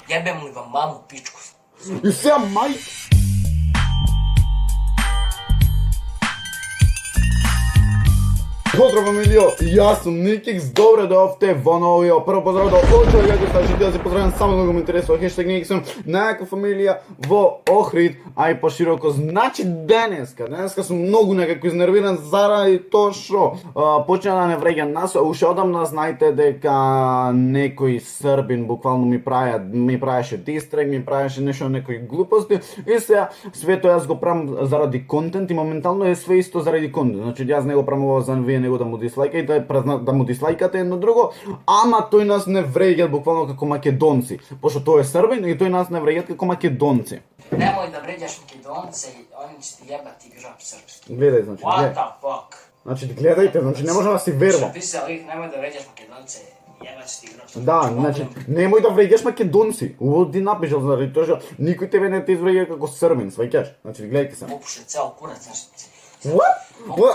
Jebem li vam mamu pičku. И сега май... Pozdrav familijo, jaz sam Nikix, dobro došli v novijo. Prvo pozdrav do očeva, kako ste želite, da se pozdravim samo mnogo interesov, hashtag Nikixom, neka familija v Ohrid, a i poširoko. Znači deneska sam mnogo nekako iznerviran zaradi to što počela da ne vređa nas, už odavno znajte deka nekoj Srbin bukvalno mi praviše distrek, mi praviše nešto nekoj gluposti i sve to jaz go pravim zaradi content i momentalno je sve isto zaradi content. Znači jaz ne go pravim ovo za вие него да му дислайкате, да му дислайкате едно друго, ама тој нас не вреѓат буквално како македонци, пошто тој е србин и тој нас не вреѓат како македонци. Nemoj da vređaš Makedonce i oni će ti jebati grab srpski. Гледај, значи, What the fuck? Значи, гледајте, значи не можам да си верувам. Ти се лих, nemoj da vređaš Makedonce, jebat će ti grab srpski. Да, значи, немој да вреѓаш македонци. Уво ти напишал, заради тоа што никој тебе не те извреѓа како србин, сваќаш. Значи, гледајте се. Popuše ceo kurac, znači. What?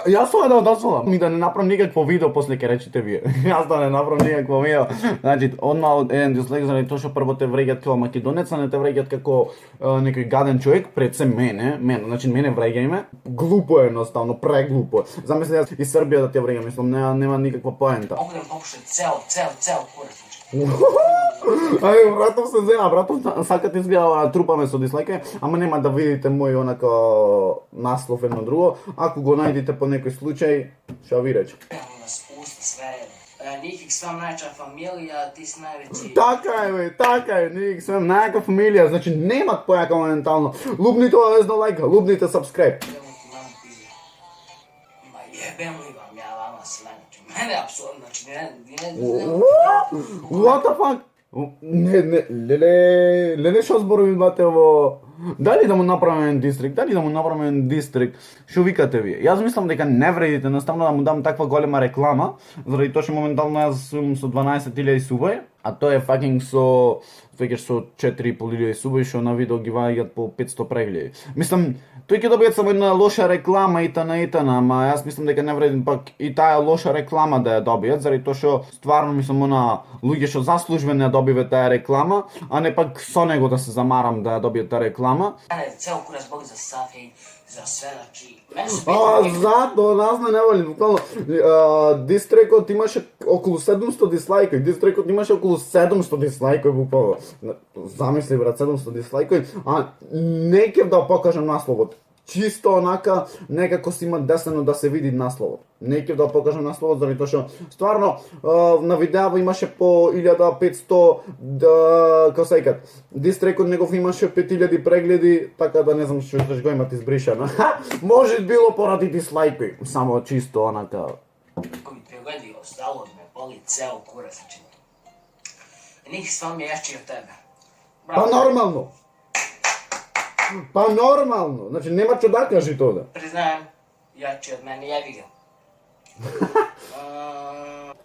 Јас сум да дозволам ми да не направам никакво видео после ќе речете вие. Јас да не направам никакво видео. Значи, одма еден дислайк заради тоа што прво те вреѓат како македонец, а не те вреѓат како некој гаден човек, пред се мене, значи мене вреѓајме. Глупо е едноставно, преглупо. Замисли јас и Србија да те вреѓам, мислам нема никаква поента. Mogu da popuše ceo kurac, znači. Ај, братов се зема, братов сакат изгледа трупаме со дислайка, ама нема да видите мој онака наслов едно друго. Ако го најдете по некој случај, ќе ви речем. Evo nas pusti sve. Nikik sva najjača familija, ti si najveći. Така е, ние сме најака фамилија, значи немат појака моментално. Лупните лезно лайка, лупните subscribe. Jebem ti mamu pizde. Ma jebem li vam ja vama sve, znači mene apsolutno, znači What the fuck? Леле шо зборови бате во... Дали да му направиме еден дистрикт, шо викате вие? Јас мислам дека не вредите, едноставно да му дам таква голема реклама, заради тоа што моментално јас сум со 12.000 субај, а тој е fucking со 4.500 субај, што на видео ги ваѓаат по 500 прегледи. Мислам, тој ќе добијат само една лоша реклама и тана, ама јас мислам дека не вреди пак и таа лоша реклама да ја добијат, заради тоа што стварно мислам она луѓе што заслужувано ја добиваат таа реклама, а не пак со него да се замарам да ја добијат таа реклама. Mene ceo kurac boli za Safi, za sve, znači... Зато нас не воли, буквално. Дистрекот имаше околу 700 дислайкови, буквално. Замисли, брат, 700 дислайкови, а не ќе да покажам насловот. Чисто онака, некако си има десено да се види насловот. Не ќе да покажам насловот, заради тоа што стварно на видео имаше по 1500 како се викат. Дистрекот негов имаше 5000 прегледи, така да не знам што го имате избришано. Може било поради дислайкови, само чисто онака. Ako mi pregodi ostalo me boli ceo kurac, znači... Nikik sva mi je jači od tebe. Па нормално, значи нема што да кажи тоа да. Priznajem, jači od mene, jebi ga.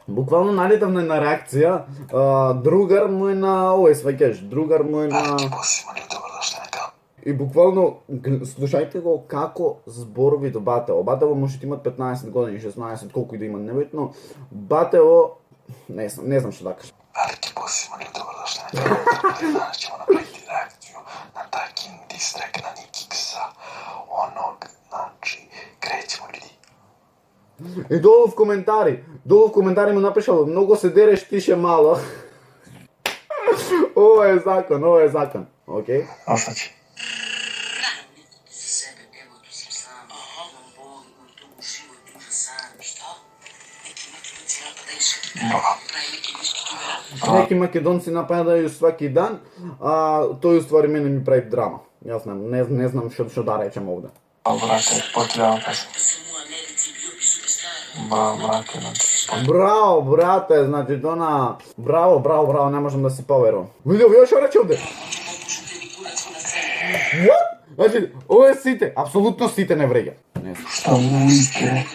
Буквално налетав на една реакција, другар му е на овој сваќаш, другар му е на... И буквално, слушајте го како зборови до Батево. Батево може да имат 15 години, 16, колку и да има небитно. Батево, не знам што да кажам. Велики поздрав и добро дошли на канал. Danas ćemo napraviti reakciju na takin distrek na Nikixa. Znači, krećemo ljudi. И долу в коментари му напишал, много се дереш, тише мало. Ова е закон, окей? Ostaći. Неки македонци нападају сваки дан, а тој уствари мене ми прави драма. Јас не знам што да речем овде. Брате, потребам песен. Браво, брате, значи тона... Браво, не можам да си поверувам. Видео, вие што рече овде? What? Значи, ове сите, апсолутно сите не вреѓат. Што го искре?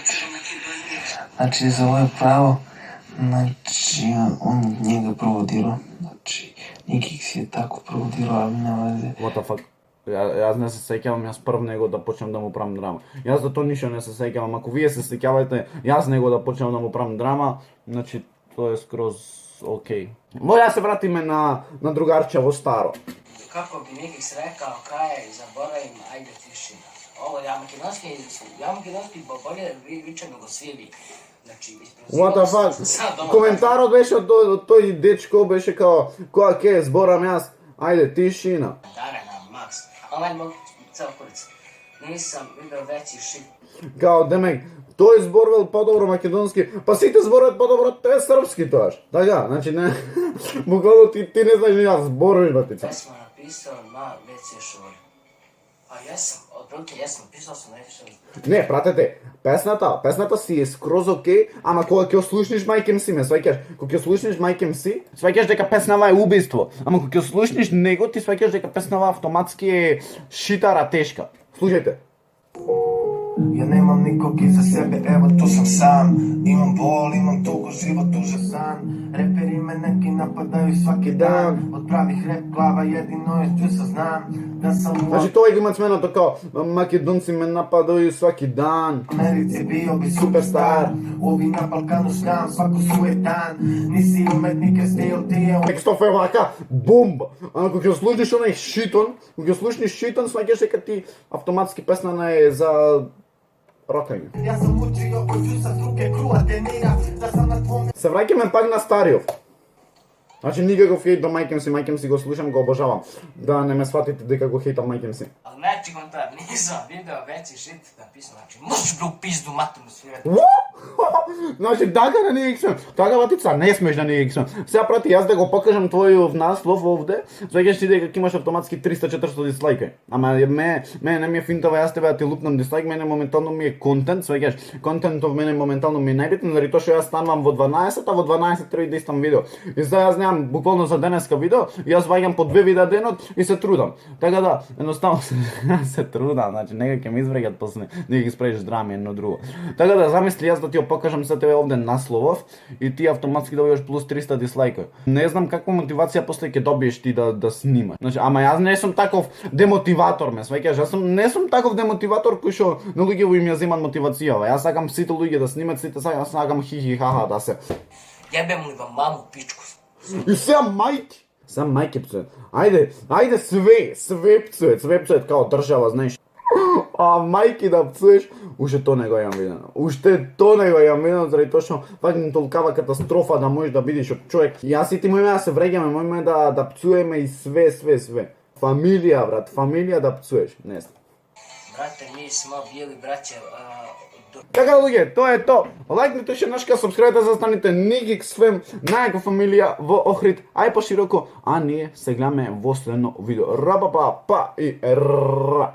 Значи, за ова право, значи, он njega проводирao. Значи, Nikix je tako проводирao, а нема везе. What the fuck? Јас не се сеќавам, јас прв него да почнем да му правам драма. Јас за тоа ништо не се сеќавам. Ако вие се сеќавате, јас него да почнем да му правам драма, значи тоа е скроз окей. Може да се вратиме на другарчево старо. Kako bi Nikis rekao, kaj je, zaboravim, ajde tišina. Ovo ja makedonski bolje vičem nego svi vi. Znači, What the fuck? Коментарот беше од тој дечко, беше као, која ке зборам јас, ајде тишина. Dare na Max. A meni mogu ceo kurac. Nisam vidio veći šit. Као, демек, тој зборувал подобро македонски, па сите зборуваат подобро те српски тоаш. Така, значи не, буквално ти не знаеш ни јас зборуваш батица. Pesma napisao na WC šori. Pa jesam, otprilike jesam, napisao sam na WC šori. Не, пратете, песната си е скроз окей, ама кога ќе слушнеш мајкем си ме, сваќаш, кога ќе слушнеш мајкем си, сваќаш дека песнава е убиство, ама кога ќе слушнеш него, ти сваќаш дека песнава автоматски е шитара тешка. Слушајте. Ja nemam nikog iza sebe, evo tu sam sam. Imam bol, imam tugu, život užasan. Reperi me neki napadaju svaki dan. Od pravih rap glava jedino je džusa znam. Da sam u Значи тоа ги има сменото као македонци ме нападају сваки дан. Americi bio bi superstar. Ovi na Balkanu znam svako suetan. Nisi umetnik jer stil ti je Текстов е вака, бомба. Ама кога ќе слушнеш онај шитон, кога ќе слушнеш шитон, сваќаш дека ти автоматски песна не е за рокање. Ja sam učio od džusa struke kruha tenira. Da sam na tvom Се враќаме пак на стариот. Значи никаков хейт до мајкем си го слушам, го обожавам. Да не ме сватите дека го хейтам мајкем си. Ali neći komentar, nisam vidio veći šit napisao, znači, možeš bro pizdu maternu svirati. Значи така да не иксам. Така батица, не смеш да не иксам. Сега прати јас да го покажам твојов наслов овде, сваќаш ти дека имаш автоматски 300-400 дислайка. Ама мене не ми е финтова јас тебе да ти лупнам дислайк, мене моментално ми е контент, сваќаш. Контентов мене моментално ми е најбитен, заради тоа што јас станувам во 12, а во 12 треба да истам видео. И сега јас немам буквално за денеска видео, јас ваѓам по 2 видеа денот и се трудам. Така да, едноставно се трудам, значи нека ќе ми изврегат после, нека ги спреш драми едно друго. Така да замисли јас да ти ја покажам за тебе овде насловов и ти автоматски добиваш плюс 300 дислайка. Не знам каква мотивација после ќе добиеш ти да снимаш. Значи, ама јас не сум таков демотиватор, ме сваќаш, јас не сум таков демотиватор кој што на луѓето им ја земат мотивацијава. Јас сакам сите луѓе да снимат, сите сакам хихи хаха да се. Jebem li vam mamu pičku. И сега мајки пцует. Ајде све пцует као држава, знаеш. А мајки да пцуеш, уште то не го јам видено. Заради тоа што фаќам толкава катастрофа да можеш да видиш од човек. Јас и ти можеме да се вреѓаме, можеме да пцуеме и све. Фамилија, брат, фамилија да пцуеш, не знам. Brate, mi smo bili braće, Така луѓе, тоа е то. Лајкнете шенашка, сабскрајбете за да станете Nikix Fam, најака фамилија во Охрид, ај пошироко, а ние се гледаме во следно видео. Па и ра.